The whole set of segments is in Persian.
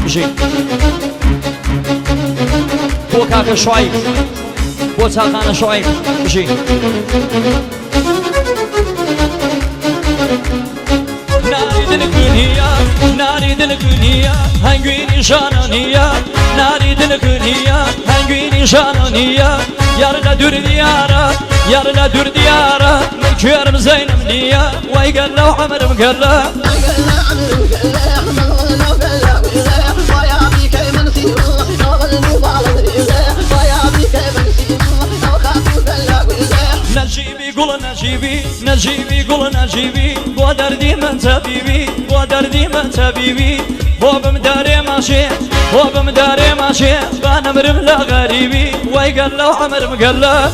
بژی بۆ کاکە شوعیب بۆ چاقانە شوعیب بژی ناریدن کنیا هنگوینی شانانیا ناریدن کنیا هنگوینی شانانیا yarına dür diyara mülküyerim zeynep niye vay gelle umarım gelle نجيبي قول نجيبي قول نجيبي بو دردي من تبيبي بو بمداري ماشي بانا مرم لا غريبي واي قال له عمر مقلا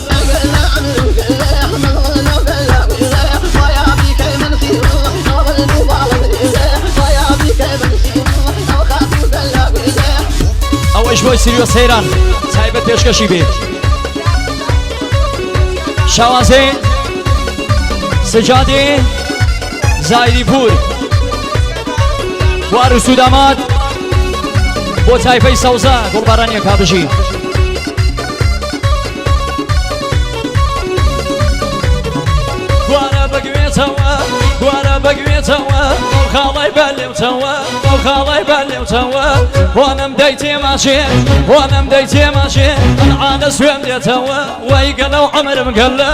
او ايش بوي سيريو سيران صاحب پیشکشی بی شوازه سجاده زایدی پور وارسو داماد بۆ تایفەی سەوزە گوڵبارانی کابژی گوارە بەگوێتەوە ئەو خاڵای بەلێوتەوە وانم دەی تێماشێ ئەنعانە سوێم دێتەوە وای گەلە و عەمرم گەلە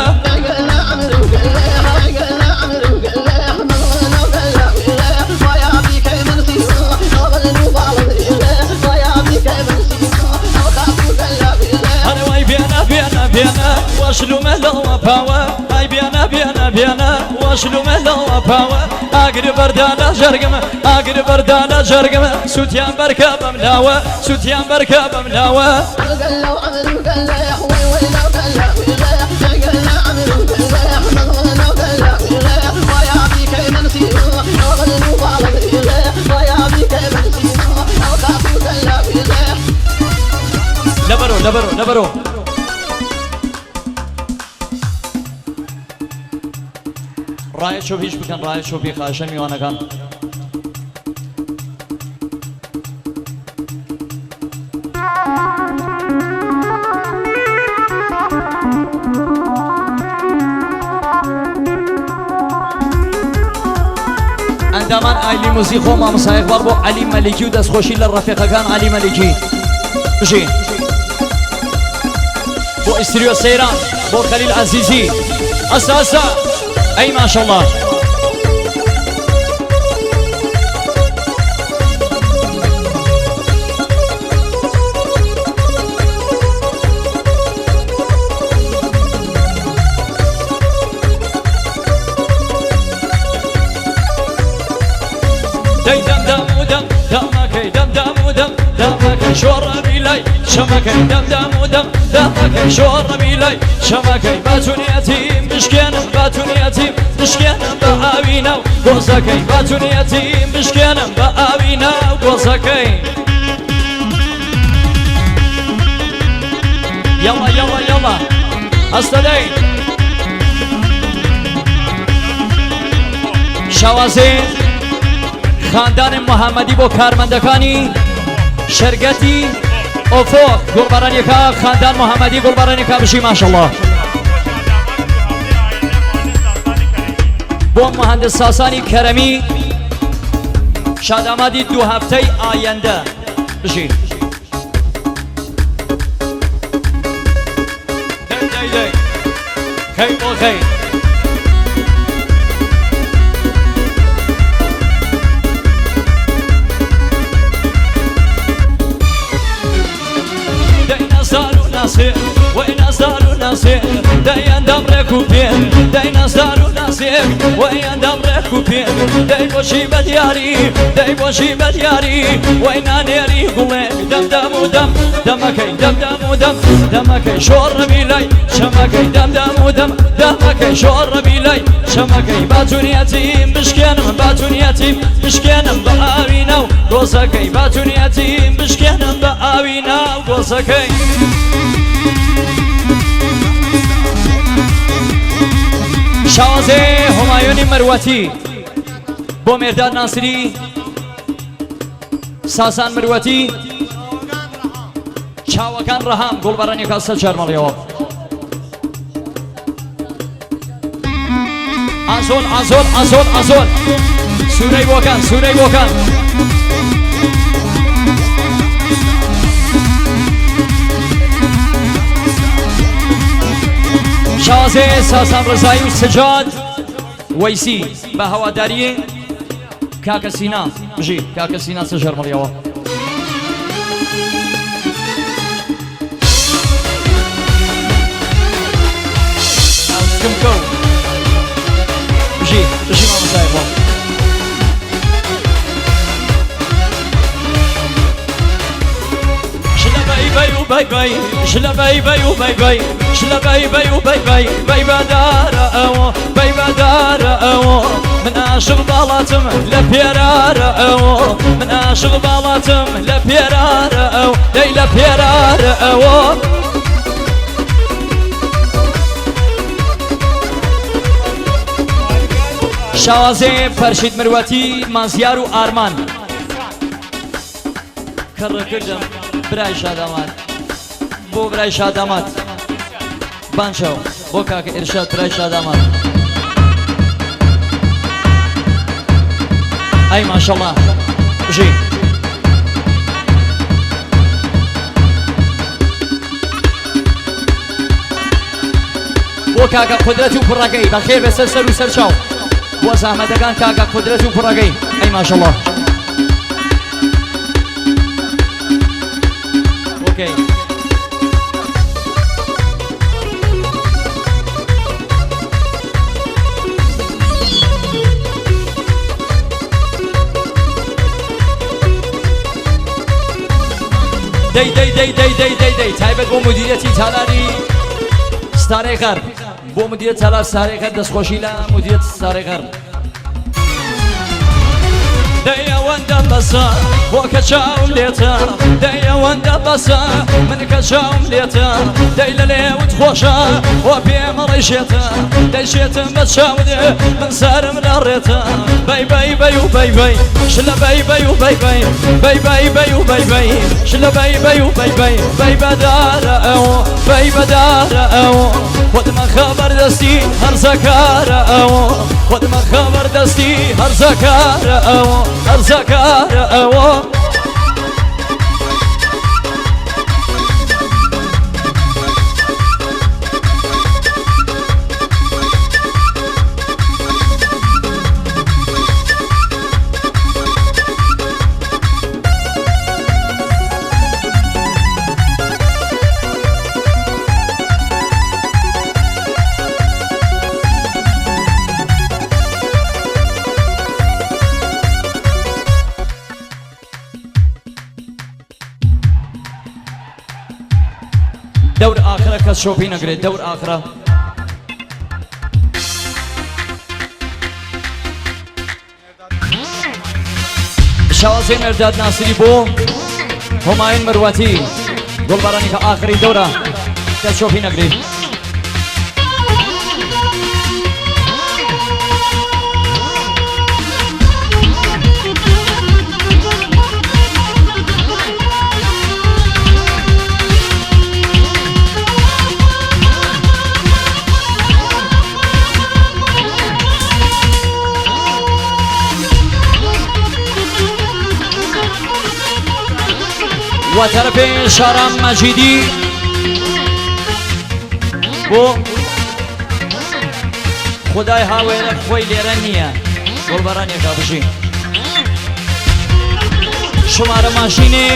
واشلو مهلا وباوا هاي بيانا واشلو مهلا وباوا اقرب بردانا جرقم سوتيان بركب ملاوة لبرو رایت شو پیش بکن رایت شو بی خواهشن میوانه کن اندامان علی موزیک و ما مسایق بار بو علی ملکی و دست خوشی لرفیقه کن علی ملکی بشی بو استریو سیران بو خلیل عزیزی اساسا اي ما شاء الله دمك شور بيلاي شمكي دمك شور بيلاي شمكي باتوني يتيم بشكينا بآوينا وقوزكي باتوني يتيم بشكينا بآوينا وقوزكي يلا أستدعي شوازين خاندان محمدی بو کارمندکانی شرکتی افق گلبرانی که خاندان محمدی گلبرانی که بشی ماشاءالله بو مهندس ساسانی کرمی شادامادی 2 هفته آینده بشی خیلی وين صاروا ناسي دايان دمرك وبين داينا صاروا ناسي وين دمرك وبين داي بوشي بدياري وين نيري قولي دمكي شور بيلاي شمكي دمكي شور بيلاي شمكي باتونياتي مشكينم بآوينا وقوزكي باتونياتي مشكينم بآوينا وقوزكي شازه همایونی مروتی با مرداد ناصری ساسان مروەتی چاوەکان ڕەهام گوڵبەرانێکا سەر جەرمەڵیەوە ئازۆل ئازۆل ئازۆل ئازۆل سوورەی بۆکان سوورەی بۆکان شازێ ساسان ڕزایی و سجاد وەیسی بە هەواداری کاکە سینا بژی کاکە سینا سەر ژەرمەڵیەوە کەو بژی بژی مامۆستای خۆ باي باي شلا باي باي وباي باي شلا باي باي وباي باي باي بدار او باي بدار او من عاشق بالاتم لبيرار او من عاشق بالاتم لبيرار او ليلى بيرار او شازي فرشيد مروتي مازيار و آرمان كرر كردم برای شادامات بو برای شادامات بانشو بو کاک ارشاد برای شادامات ای ماشاءالله بجی بو کاک قدرت و پرگی بخیر بسر سر و سر چاو بو زحمتگان کاک قدرت و پرگی ای ماشاءالله اوكي دي دي دي دي دي دي دي تایبەت بۆ مدیریەتی تالاری ستارەی غەرب بۆ مدیریەت تالار ستارەی غەرب دەستخۆشی لە مدیریەت ستارەی غەرب دەیەوەندە بەسە بۆ کە چاوم لێتە دەیەوەندە بەسە من کە چاوم لێتە دەی لە لێوت خۆشە بۆ پێمە ڕێژێتە دەیشێتم بە چاودێ من سارم لە ڕێتە بەی بەی بەی و بەی بەی شلە بەی بەی و بەی بەی بەی بەی بەی و بەی بەی شلە بەی بەی و بەی بەی بەی بەدارە ئەوە بەی بەدارە ئەوە خۆتمە خەبەر دەستی هەرزەکارە ئەوە خۆتمە خەبەر دەستی هەرزەکارە ئەوە هەرزەکارە ئەوە دور آخره کس شوپی نگرید دور آخره شوازی مرداد ناصری بو همایون مروتی گلبرانی که آخری دوره کس شوپی نگرید و طرف شارم مجیدی بو خدای هاوێنە خۆی لێرە نییە گۆڵبەرانێکا بژین شمارە ماشینێ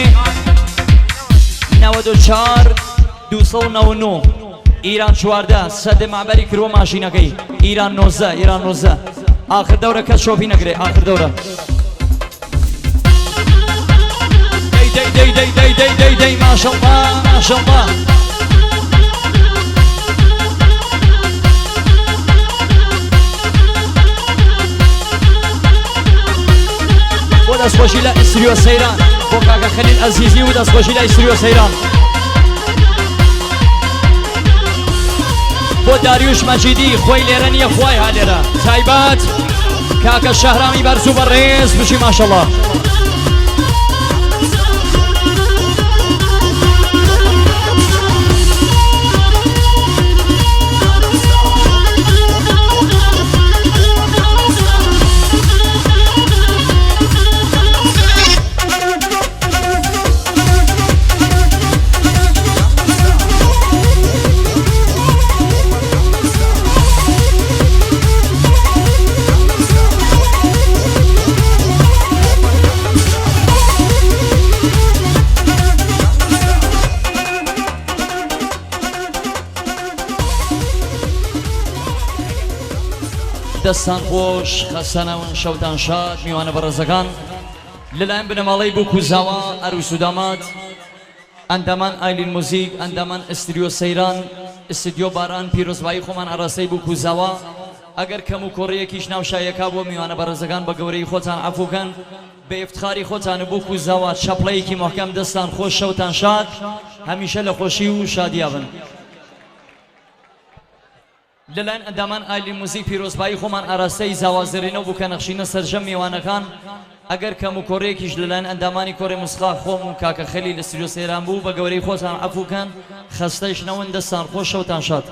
94 299 ئیران 14 سەدە معبەری کردوە ماشینەکەی ئیران 19 ئیران 19 آخر دەورە کەس شۆپی نەگرێ آخر دەورە دي دي دي دي دي دي ما شاء الله ما شاء الله وداس خوشي لا استريو سيران بوكاكا خليل عزيزي وداس خوشي لا استريو سيران بو داريوش مجيدي خوي ليراني خوي هاليرا تايبات كاكا الشهرامي برزو بالرئيس بشي ما شاء الله دەستان خۆش خەسەنەون شەوتان شاد میوانە بەڕێزەکان لەلایەن بنەماڵەی بوو کوزاوە ئەروس و دامات ئەندامان ئایلین موزیک ئەندامان ئستریۆ سەیران ئستیدیۆ باران پیرۆزبایی خۆمان ئەڕاستەی بوو کوزاوە ئەگەر کەم و کۆڕیەکیش ناوشایەکە بۆ میوانە بەڕێزەکان بە گەورەی خۆتان عەفوکەن بە ئیفتخاری خۆتان بوو کوزاوە چەپڵەیەکی مۆحکەم دەستان خۆش شەوتان شاد هەمیشە لە خۆشی و شادیا بن لەلایەن ئەندامان ئایلین موزیک پیرۆزبایی خۆمان ئاراستەی زاوازێڕینەوە بوو کە نەخشینە سەرجەم میوانەکان ئەگەر کەم و کۆڕیەکیش لەلایەن ئەندامانی کۆڕی موسقا خۆم و کاکە خەلیل لە ستیدیۆ سەیران بوو بە گەورەی خۆتان عەفوکەن خەستەیش نەون دەستان خۆش شەوتان شاد